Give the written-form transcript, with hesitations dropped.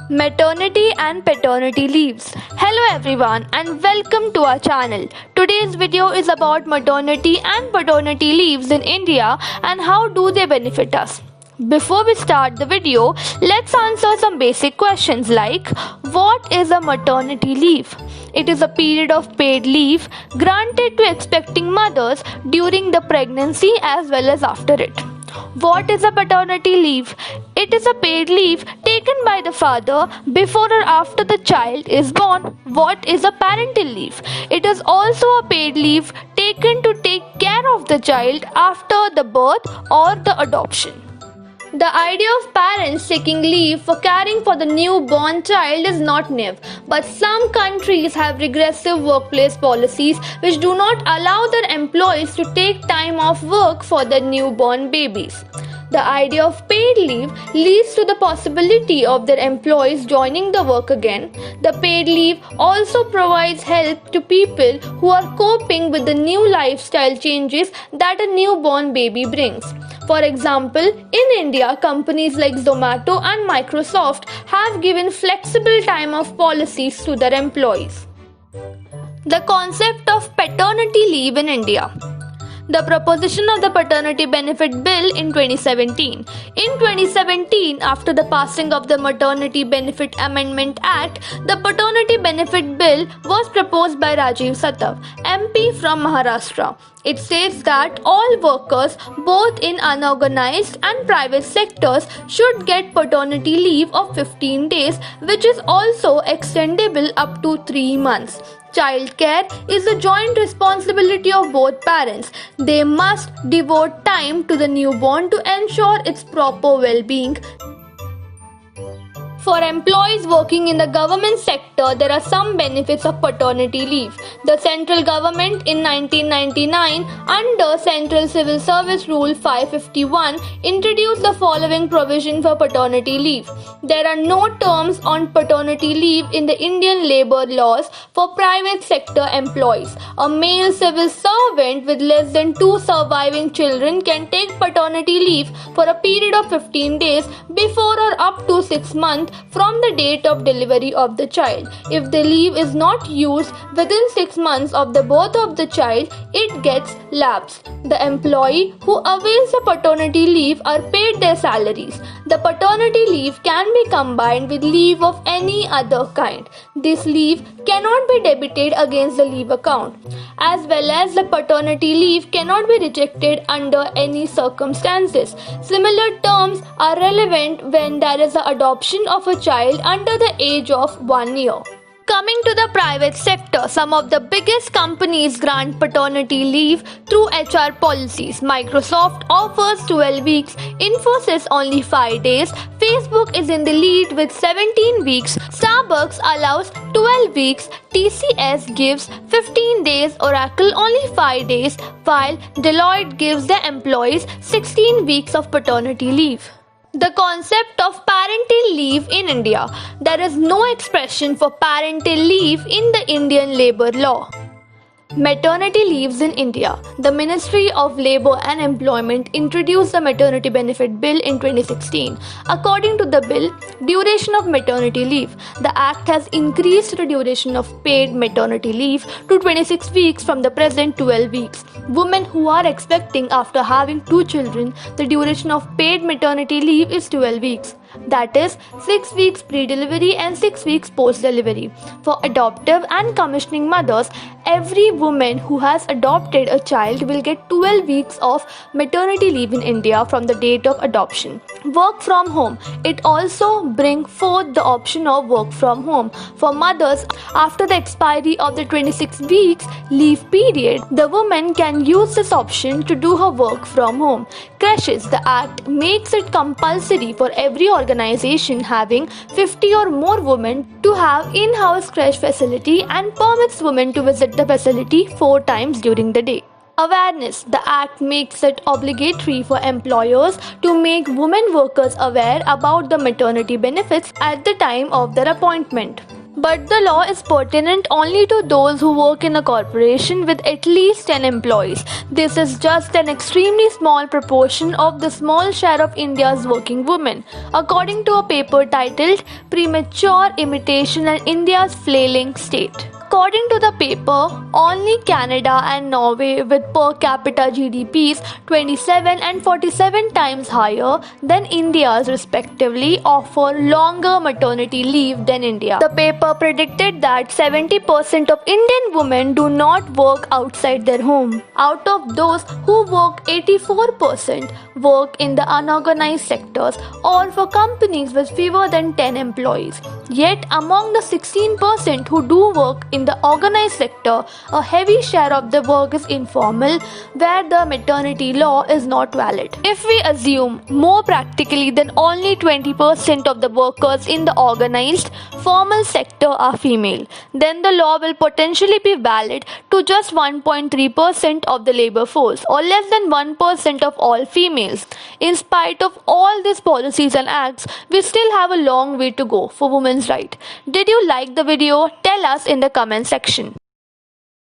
Maternity and paternity leaves. Hello everyone and welcome to our channel. Today's video is about maternity and paternity leaves in India and how do they benefit us. Before we start the video, let's answer some basic questions like what is a maternity leave? It is a period of paid leave granted to expecting mothers during the pregnancy as well as after it. What is a paternity leave? It is a paid leave taken by the father before or after the child is born. What is a parental leave? It is also a paid leave taken to take care of the child after the birth or the adoption. The idea of parents taking leave for caring for the newborn child is not new, but some countries have regressive workplace policies which do not allow their employees to take time off work for their newborn babies. The idea of paid leave leads to the possibility of their employees joining the work again. The paid leave also provides help to people who are coping with the new lifestyle changes that a newborn baby brings. For example, in India, companies like Zomato and Microsoft have given flexible time off policies to their employees. The concept of paternity leave in India. The proposition of the Paternity Benefit Bill in 2017. In 2017, after the passing of the Maternity Benefit Amendment Act, the Paternity Benefit Bill was proposed by Rajiv Sattav, MP from Maharashtra. It states that all workers, both in unorganized and private sectors, should get paternity leave of 15 days, which is also extendable up to 3 months. Childcare is the joint responsibility of both parents. They must devote time to the newborn to ensure its proper well-being. For employees working in the government sector, there are some benefits of paternity leave. The central government in 1999, under Central Civil Service Rule 551, introduced the following provision for paternity leave. There are no terms on paternity leave in the Indian labour laws for private sector employees. A male civil servant with less than 2 surviving children can take paternity leave for a period of 15 days before or up to 6 months from the date of delivery of the child. If the leave is not used within 6 months of the birth of the child, it gets lapsed. The employee who avails the paternity leave are paid their salaries. The paternity leave can be combined with leave of any other kind. This leave cannot be debited against the leave account, as well as the paternity leave cannot be rejected under any circumstances. Similar terms are relevant when there is the adoption of a child under the age of 1 year. Coming to the private sector, some of the biggest companies grant paternity leave through HR policies. Microsoft offers 12 weeks, Infosys only 5 days, Facebook is in the lead with 17 weeks, Starbucks allows 12 weeks, TCS gives 15 days, Oracle only 5 days, while Deloitte gives their employees 16 weeks of paternity leave. The concept of parental leave in India. There is no expression for parental leave in the Indian labour law. Maternity leaves in India. The Ministry of Labour and Employment introduced the Maternity Benefit Bill in 2016. According to the bill, duration of maternity leave. The Act has increased the duration of paid maternity leave to 26 weeks from the present 12 weeks. Women who are expecting after having 2 children, the duration of paid maternity leave is 12 weeks. That is 6 weeks pre-delivery and 6 weeks post-delivery. For adoptive and commissioning mothers, every woman who has adopted a child will get 12 weeks of maternity leave in India from the date of adoption. Work from home. It also brings forth the option of work from home. For mothers, after the expiry of the 26 weeks leave period, the woman can use this option to do her work from home. Creches. The Act makes it compulsory for every organization having 50 or more women to have in-house creche facility and permits women to visit the facility 4 times during the day. Awareness. The Act makes it obligatory for employers to make women workers aware about the maternity benefits at the time of their appointment. But the law is pertinent only to those who work in a corporation with at least 10 employees. This is just an extremely small proportion of the small share of India's working women, according to a paper titled Premature Imitation and India's Flailing State. According to the paper, only Canada and Norway, with per capita GDPs 27 and 47 times higher than India's respectively, offer longer maternity leave than India. The paper predicted that 70% of Indian women do not work outside their home. Out of those who work, 84% work in the unorganized sectors or for companies with fewer than 10 employees. Yet, among the 16% who do work in the organized sector, a heavy share of the work is informal, where the maternity law is not valid. If we assume more practically that only 20% of the workers in the organized, formal sector are female, then the law will potentially be valid to just 1.3% of the labor force, or less than 1% of all females. In spite of all these policies and acts, we still have a long way to go for women's rights. Did you like the video? Tell us in the comment section.